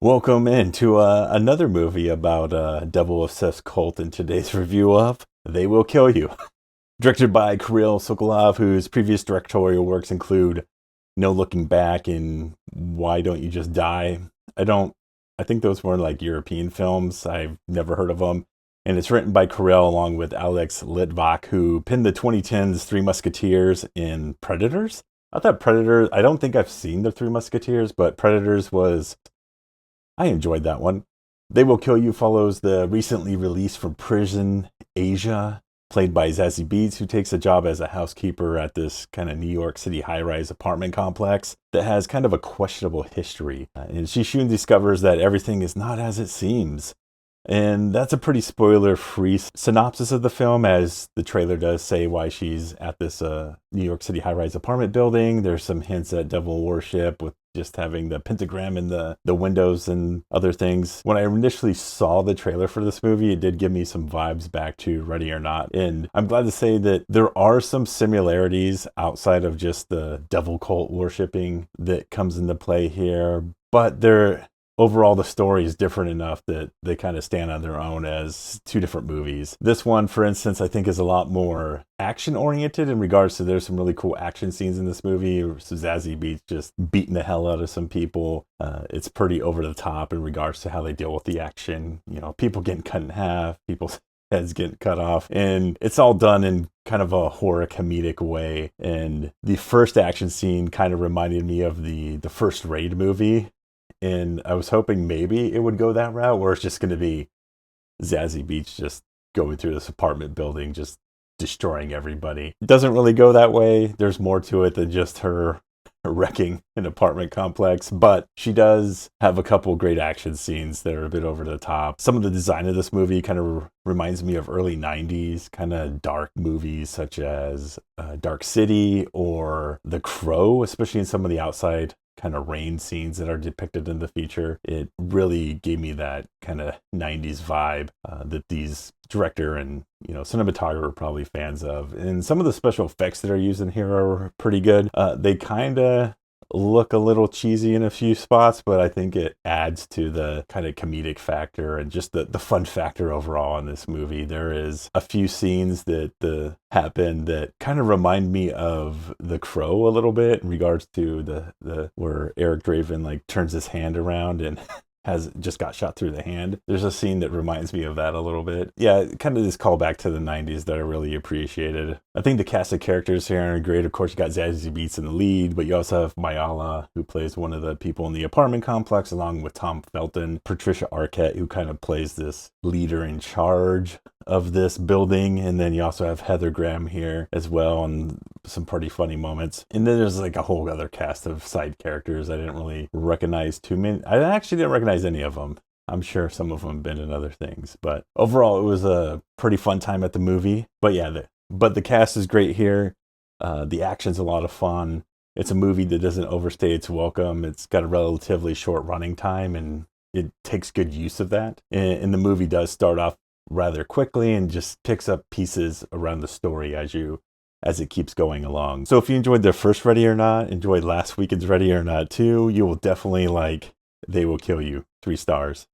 Welcome into another movie about a devil-obsessed cult in today's review of They Will Kill You. Directed by Kirill Sokolov, whose previous directorial works include No Looking Back and Why Don't You Just Die? I think those were like European films. I've never heard of them. And it's written by Kirill along with Alex Litvak, who penned the 2010s Three Musketeers and Predators. I thought Predators, I don't think I've seen the Three Musketeers, but Predators was I enjoyed that one. They Will Kill You follows the recently released from prison Asia, played by Zazzie Beats, who takes a job as a housekeeper at this kind of New York City high-rise apartment complex that has kind of a questionable history. And she soon discovers that everything is not as it seems. And that's a pretty spoiler-free synopsis of the film, as the trailer does say why she's at this New York City high-rise apartment building. There's some hints at devil worship with just having the pentagram in the windows and other things. When I initially saw the trailer for this movie, it did give me some vibes back to Ready or Not. And I'm glad to say that there are some similarities outside of just the devil cult worshipping that comes into play here. But overall, the story is different enough that they kind of stand on their own as two different movies. This one, for instance, I think is a lot more action-oriented in regards to there's some really cool action scenes in this movie. So Zazzie Beats just beating the hell out of some people. It's pretty over the top in regards to how they deal with the action. You know, people getting cut in half, people's heads getting cut off. And it's all done in kind of a horror comedic way. And the first action scene kind of reminded me of the first Raid movie. And I was hoping maybe it would go that route where it's just going to be Zazzie Beats just going through this apartment building, just destroying everybody. It doesn't really go that way. There's more to it than just her wrecking an apartment complex, but she does have a couple great action scenes that are a bit over the top. Some of the design of this movie kind of reminds me of early 90s kind of dark movies such as Dark City or The Crow, especially in some of the outside kind of rain scenes that are depicted in the feature. It really gave me that kind of 90s vibe that these director and cinematographer are probably fans of. And some of the special effects that are used in here are pretty good. They kind of look a little cheesy in a few spots, but I think it adds to the kind of comedic factor and just the fun factor overall in this movie. There is a few scenes that happen that kind of remind me of The Crow a little bit in regards to the where Eric Draven like turns his hand around and has just got shot through the hand. There's a scene that reminds me of that a little bit. Yeah, kind of this callback to the 90s that I really appreciated. I think the cast of characters here are great. Of course, you got Zazzie Beats in the lead, but you also have Mayala, who plays one of the people in the apartment complex, along with Tom Felton, Patricia Arquette, who kind of plays this leader in charge of this building. And then you also have Heather Graham here as well, and some pretty funny moments. And then there's like a whole other cast of side characters I didn't really recognize too many. I actually didn't recognize any of them. I'm sure some of them have been in other things, but overall it was a pretty fun time at the movie. But yeah, the cast is great here. The action's a lot of fun. It's a movie that doesn't overstay its welcome. It's got a relatively short running time, and it takes good use of that. And the movie does start off rather quickly and just picks up pieces around the story as it keeps going along. So if you enjoyed the first Ready or Not, enjoyed last weekend's Ready or Not too, you will definitely like They Will Kill You. 3 stars.